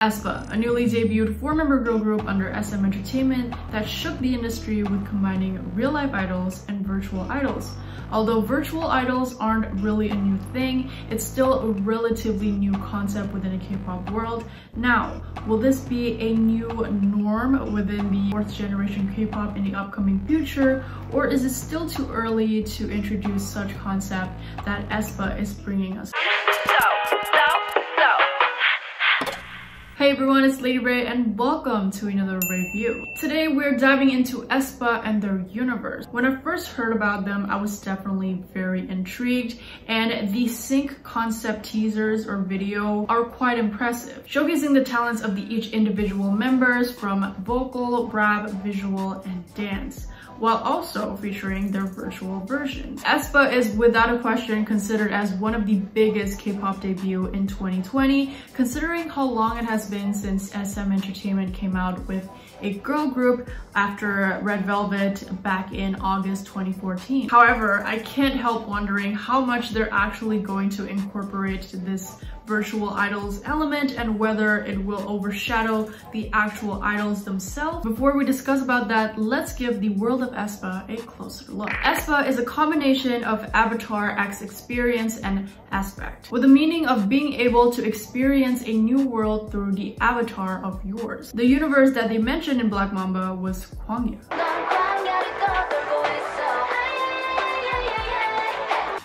aespa, a newly debuted 4-member girl group under SM Entertainment that shook the industry with combining real-life idols and virtual idols. Although virtual idols aren't really a new thing, it's still a relatively new concept within the K-pop world. Now, will this be a new norm within the 4th generation K-pop in the upcoming future, or is it still too early to introduce such concept that aespa is bringing us? Hey everyone, it's Lady Ray and welcome to another review. Today we're diving into aespa and their universe. When I first heard about them, I was definitely very intrigued, and the sync concept teasers or video are quite impressive, showcasing the talents of each individual members from vocal, rap, visual, and dance, while also featuring their virtual versions. aespa is without a question considered as one of the biggest K-pop debut in 2020, considering how long it has been since SM Entertainment came out with a girl group after Red Velvet back in August 2014. However, I can't help wondering how much they're actually going to incorporate this virtual idols element and whether it will overshadow the actual idols themselves. Before we discuss about that, let's give the world of aespa a closer look. aespa is a combination of avatar X experience and aspect, with the meaning of being able to experience a new world through the avatar of yours. The universe that they mentioned in Black Mamba was Kwangya.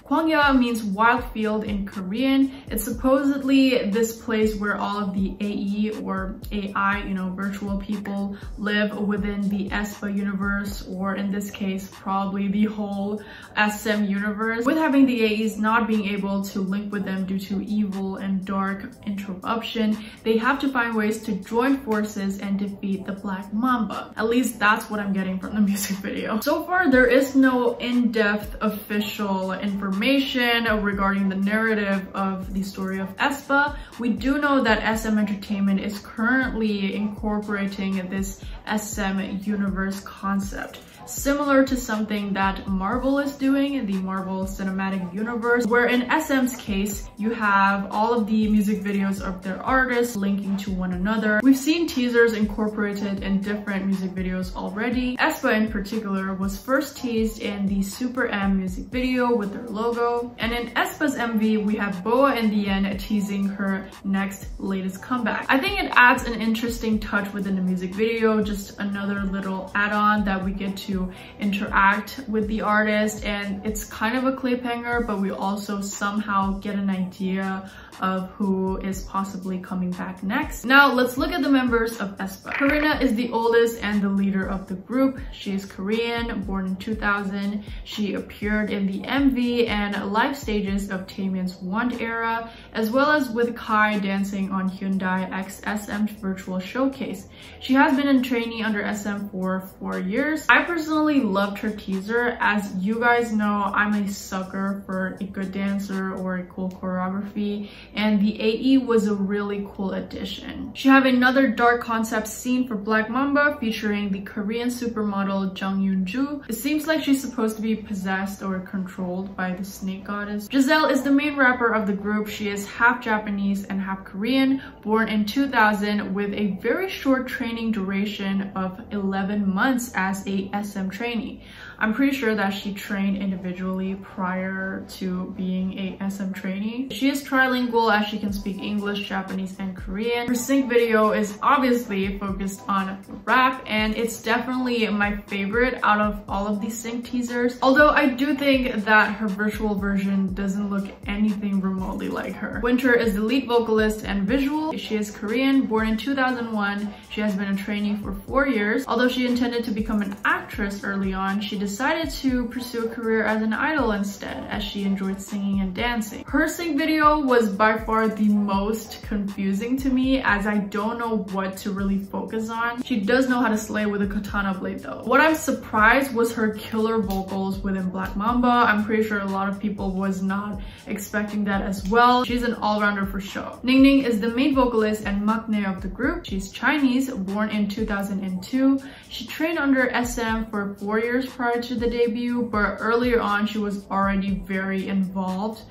Kwangya means wild field in Korean. It's supposedly this place where all of the AE or AI, virtual people live within the aespa universe, or in this case, probably the whole SM universe, with having the AEs not being able to link with them due to evil and dark interruption. They have to find ways to join forces and defeat the Black Mamba. At least that's what I'm getting from the music video. So far, there is no in-depth official information regarding the narrative of the story of aespa. We do know that SM Entertainment is currently incorporating this SM universe concept, similar to something that Marvel is doing, the Marvel Cinematic Universe, where in SM's case, you have all of the music videos of their artists linking to one another. We've seen teasers incorporated in different music videos already. aespa in particular was first teased in the Super M music video with their logo. And in aespa's MV, we have Boa in the end teasing her next latest comeback. I think it adds an interesting touch within the music video, just another little add-on that we get to interact with the artist, and it's kind of a cliffhanger, but we also somehow get an idea of who is possibly coming back next. Now let's look at the members of aespa. Karina is the oldest and the leader of the group. She is Korean, born in 2000. She appeared in the MV and live stages of Taemin's Wand era, as well as with Kai dancing on Hyundai X SM's virtual showcase. She has been in trainee under SM for 4 years. I personally loved her teaser. As you guys know, I'm a sucker for a good dancer or a cool choreography, and the AE was a really cool addition. She have another dark concept scene for Black Mamba featuring the Korean supermodel Jung Yoon-ju. It seems like she's supposed to be possessed or controlled by the snake goddess. Giselle is the main rapper of the group. She is half Japanese and half Korean, born in 2000 with a very short training duration of 11 months as a SM trainee. I'm pretty sure that she trained individually prior to being a SM trainee. She is trilingual as she can speak English, Japanese, and Korean. Her sync video is obviously focused on rap, and it's definitely my favorite out of all of these sync teasers. Although I do think that her virtual version doesn't look anything remotely like her. Winter is the lead vocalist and visual. She is Korean, born in 2001. She has been a trainee for 4 years. Although she intended to become an actress early on, she decided to pursue a career as an idol instead, as she enjoyed singing and dancing. Her sync video was by far the most confusing to me, as I don't know what to really focus on. She does know how to slay with a katana blade though. What I'm surprised was her killer vocals within Black Mamba. I'm pretty sure a lot of people was not expecting that as well. She's an all-rounder for sure. Ningning is the main vocalist and maknae of the group. She's Chinese, born in 2002. She trained under SM for 4 years prior to the debut, but earlier on she was already very involved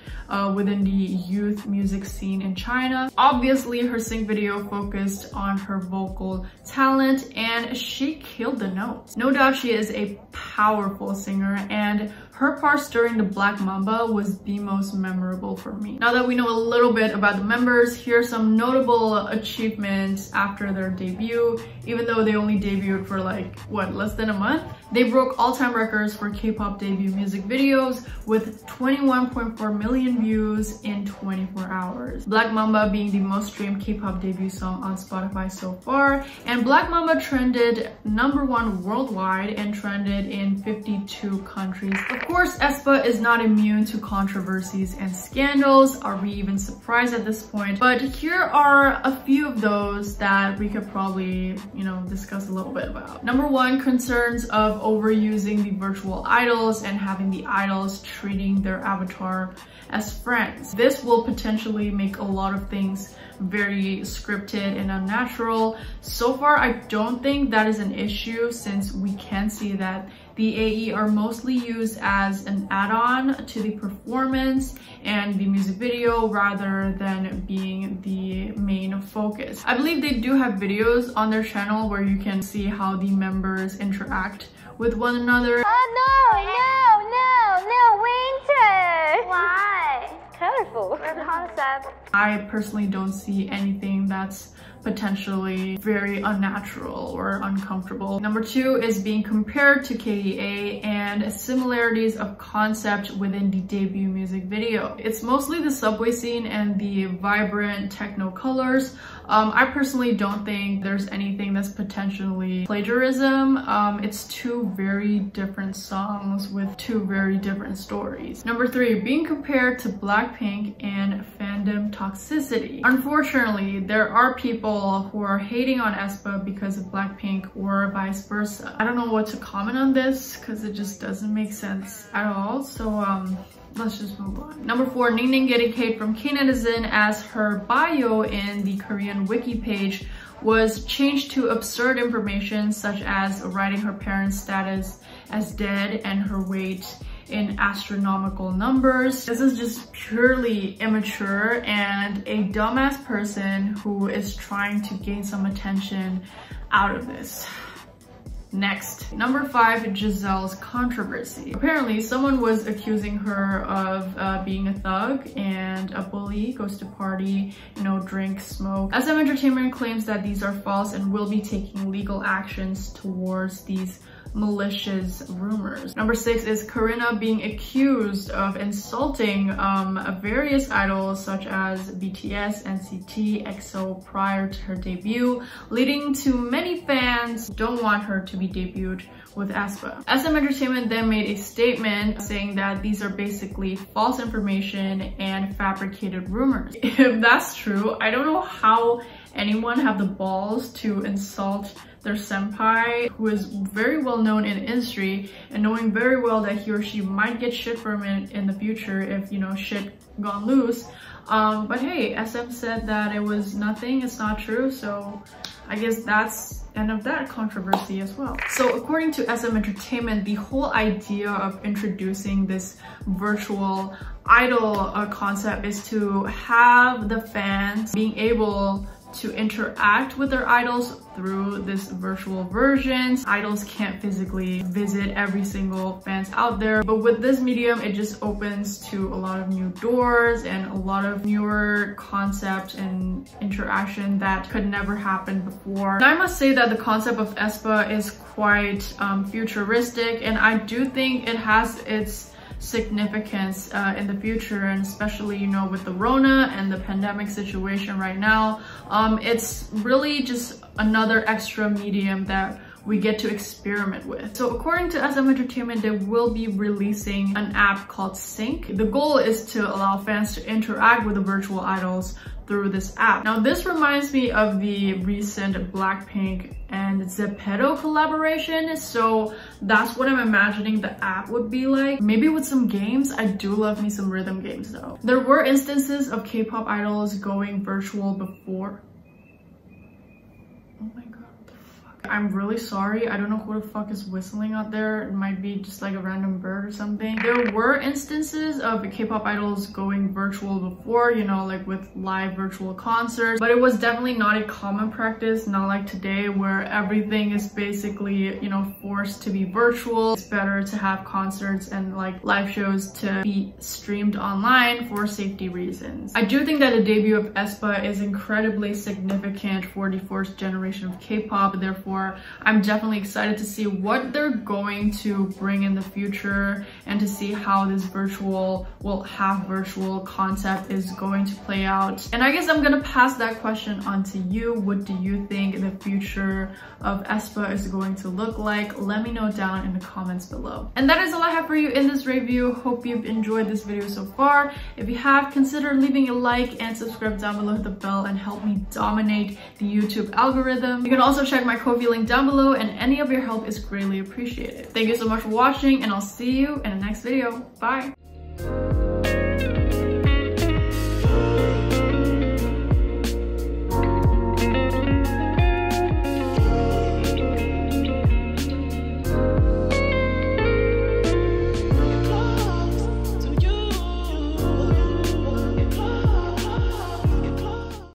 within the youth music scene in China. Obviously, her sync video focused on her vocal talent and she killed the notes. No doubt she is a powerful singer, and her parts during the Black Mamba was the most memorable for me. Now that we know a little bit about the members, here are some notable achievements after their debut. Even though they only debuted for like, what, less than a month? They broke all-time records for K-pop debut music videos with 21.4 million views in 24 hours. Black Mamba being the most streamed K-pop debut song on Spotify so far. And Black Mamba trended #1 worldwide and trended in 52 countries. Of course, aespa is not immune to controversies and scandals. Are we even surprised at this point? But here are a few of those that we could probably, discuss a little bit about. #1, concerns of overusing the virtual idols and having the idols treating their avatar as friends. This will potentially make a lot of things very scripted and unnatural. So far, I don't think that is an issue, since we can see that the AE are mostly used as an add-on to the performance and the music video rather than being the main focus. I believe they do have videos on their channel where you can see how the members interact with one another. Oh no, winter! Why? Colorful. We're concept. I personally don't see anything that's potentially very unnatural or uncomfortable. #2 is being compared to KDA and similarities of concept within the debut music video. It's mostly the subway scene and the vibrant techno colors. I personally don't think there's anything that's potentially plagiarism. It's two very different songs with two very different stories. #3, being compared to Blackpink and fandom toxicity. Unfortunately, there are people who are hating on aespa because of Blackpink or vice versa. I don't know what to comment on this because it just doesn't make sense at all. So let's just move on. #4, Ningning getting hate from K-netizen as her bio in the Korean wiki page was changed to absurd information such as writing her parents' status as dead and her weight in astronomical numbers. This is just purely immature and a dumbass person who is trying to gain some attention out of this. Next, #5, Giselle's controversy. Apparently, someone was accusing her of being a thug and a bully, goes to party, drink, smoke. SM Entertainment claims that these are false and will be taking legal actions towards these malicious rumors. #6 is Karina being accused of insulting various idols such as BTS, NCT, EXO prior to her debut, leading to many fans don't want her to be debuted with aespa. SM Entertainment then made a statement saying that these are basically false information and fabricated rumors. If that's true, I don't know how anyone have the balls to insult their senpai, who is very well known in the industry and knowing very well that he or she might get shit from it in the future if shit gone loose. But hey, SM said that it was nothing, it's not true, so I guess that's end of that controversy as well. So according to SM Entertainment, the whole idea of introducing this virtual idol concept is to have the fans being able to interact with their idols through this virtual versions. Idols can't physically visit every single fans out there, but with this medium, it just opens to a lot of new doors and a lot of newer concept and interaction that could never happen before. And I must say that the concept of aespa is quite futuristic, and I do think it has its significance in the future, and especially with the Rona and the pandemic situation right now. It's really just another extra medium that we get to experiment with. So according to SM Entertainment, they will be releasing an app called Sync. The goal is to allow fans to interact with the virtual idols through this app. Now this reminds me of the recent Blackpink and Zepeto collaboration, so that's what I'm imagining the app would be like. Maybe with some games. I do love me some rhythm games though. There were instances of K-pop idols going virtual before. Oh my god, what the fuck? I'm really sorry. I don't know who the fuck is whistling out there. It might be just like a random bird or something. There were instances of K-pop idols going virtual before, you know, like with live virtual concerts, but it was definitely not a common practice, not like today where everything is basically, you know, forced to be virtual. It's better to have concerts and like live shows to be streamed online for safety reasons. I do think that the debut of aespa is incredibly significant for the fourth generation of K-pop. Therefore, I'm definitely excited to see what they're going to bring in the future and to see how this virtual, well, half virtual concept is going to play out. And I guess I'm gonna pass that question on to you. What do you think the future of aespa is going to look like? Let me know down in the comments below. And that is all I have for you in this review. Hope you've enjoyed this video so far. If you have, consider leaving a like and subscribe down below, hit the bell, and help me dominate the YouTube algorithm. You can also check my Ko-fi link down below, and any of your help is greatly appreciated. Thank you so much for watching, and I'll see you in the next video. Bye!